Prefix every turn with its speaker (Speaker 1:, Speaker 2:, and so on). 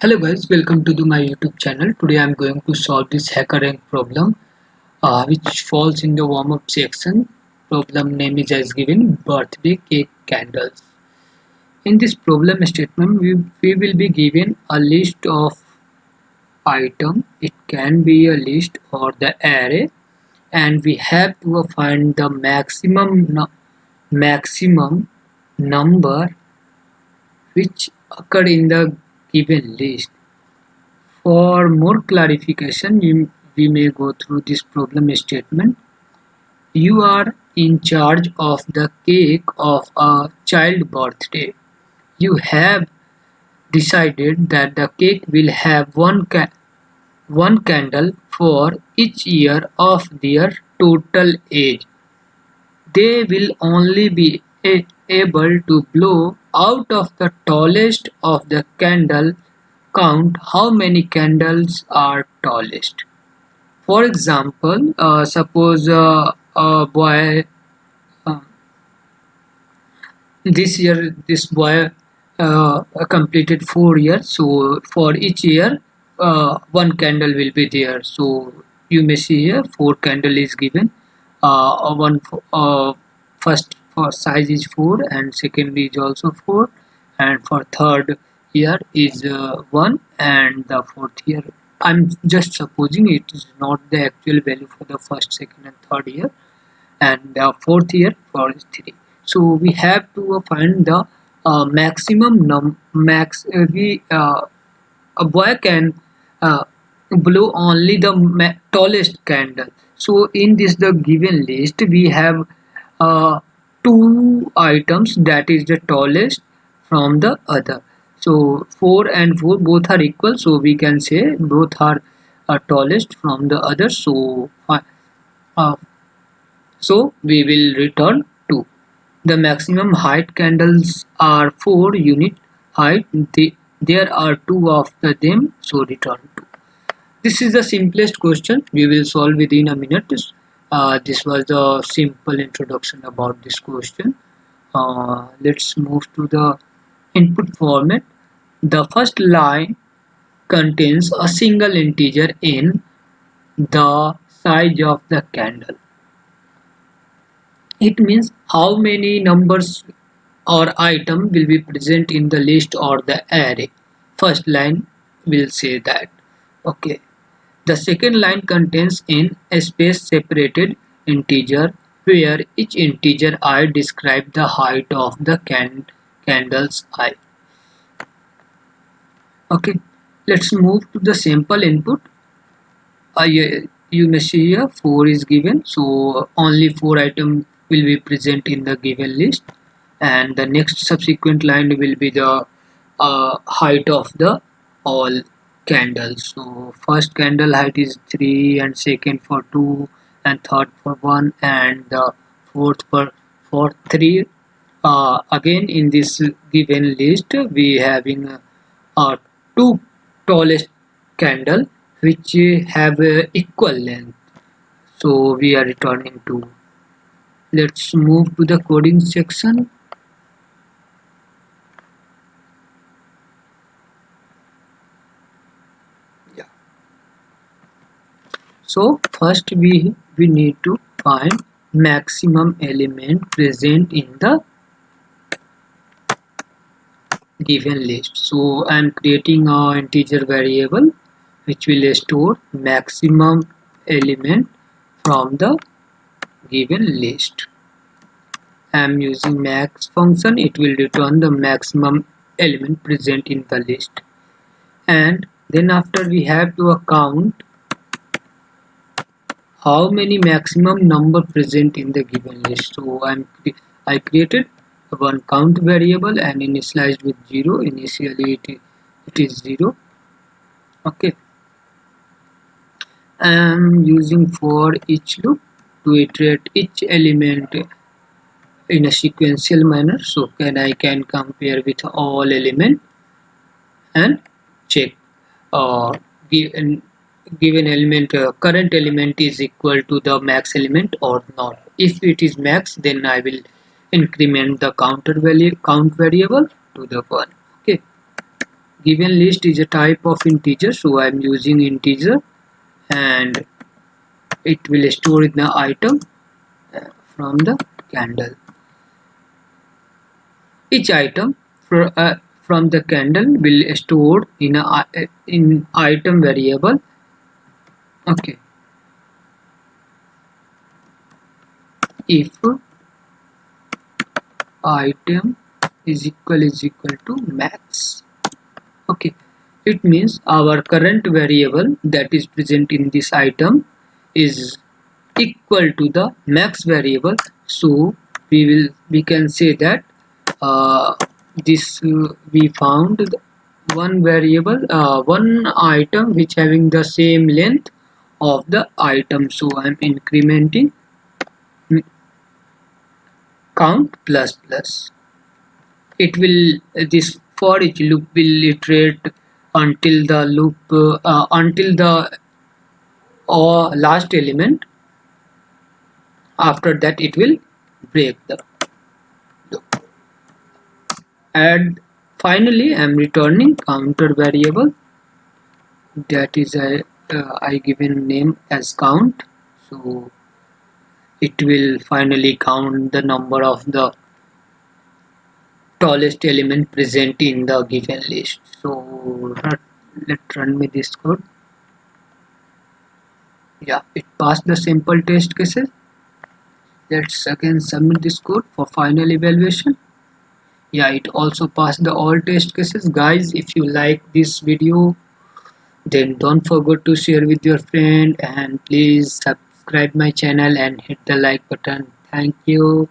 Speaker 1: Hello guys, welcome to my YouTube channel. Today I'm going to solve this HackerRank problem which falls in the warm-up section. Problem name is as given, birthday cake candles. In this problem statement, we will be given a list of item. It can be a list or the array, and we have to find the maximum number which occur in the given list. For more clarification, we may go through this problem statement. You are in charge of the cake of a child birthday. You have decided that the cake will have one candle for each year of their total age. They will only be able to blow out of the tallest of the candle. Count how many candles are tallest. For example, suppose a boy uh, this boy completed 4 years. So for each year, one candle will be there. So you may see here four candle is given. One first for size is 4, and second is also 4, and for third year is 1, and the fourth year. I'm just supposing it is not the actual value for the first, second, and third year, and fourth year for 3. So we have to find the maximum max we a boy can uh, blow only the tallest candle. So in this the given list we have two items that is the tallest from the other. So 4 and 4 both are equal, so we can say both are tallest from the other. So uh, so we will return 2. The maximum height candles are 4 unit height. There are 2 of them, so return 2. This is the simplest question. We will solve within a minute. This was the simple introduction about this question. Let's move to the input format. The first line contains a single integer in the size of the candle. It means how many numbers or item will be present in the list or the array. First line will say that. Okay. The second line contains in a space separated integer where each integer I describe the height of the candle's eye. Okay. Let's move to the sample input. You may see here 4 is given, so only 4 items will be present in the given list, and the next subsequent line will be the height of the all candles. So first candle height is 3, and second for 2, and third for 1, and the fourth for 3. Again in this given list we having two tallest candle which have equal length, so we are returning 2. Let's move to the coding section. Yeah. So first we need to find maximum element present in the given list. So I'm creating an integer variable which will store maximum element from the given list. I'm using max function. It will return the maximum element present in the list, and then after we have to account how many maximum number present in the given list. So I created one count variable and initialized with 0. Initially it is 0. Okay. I'm using for each loop to iterate each element in a sequential manner, so I can compare with all element and check given element current element is equal to the max element or not. If it is max, then I will increment the count variable to the 1. Okay. given list is a type of integer, so I'm using integer, and it will store in the item from the candle. Each item from the candle will store in a in item variable. Okay, if item is equal to max. Okay, it means our current variable that is present in this item is equal to the max variable, so we can say that we found one variable, one item which having the same length of the item, so I'm incrementing count plus plus. It will this for each loop will iterate until the until the last element. After that it will break the loop. And finally I'm returning counter variable that is I given name as count, so it will finally count the number of the tallest element present in the given list. So let's run me this code. Yeah, it passed the simple test cases. Let's again submit this code for final evaluation. Yeah, it also passed the all test cases. Guys, if you like this video, then don't forget to share with your friend, and please subscribe my channel and hit the like button. Thank you.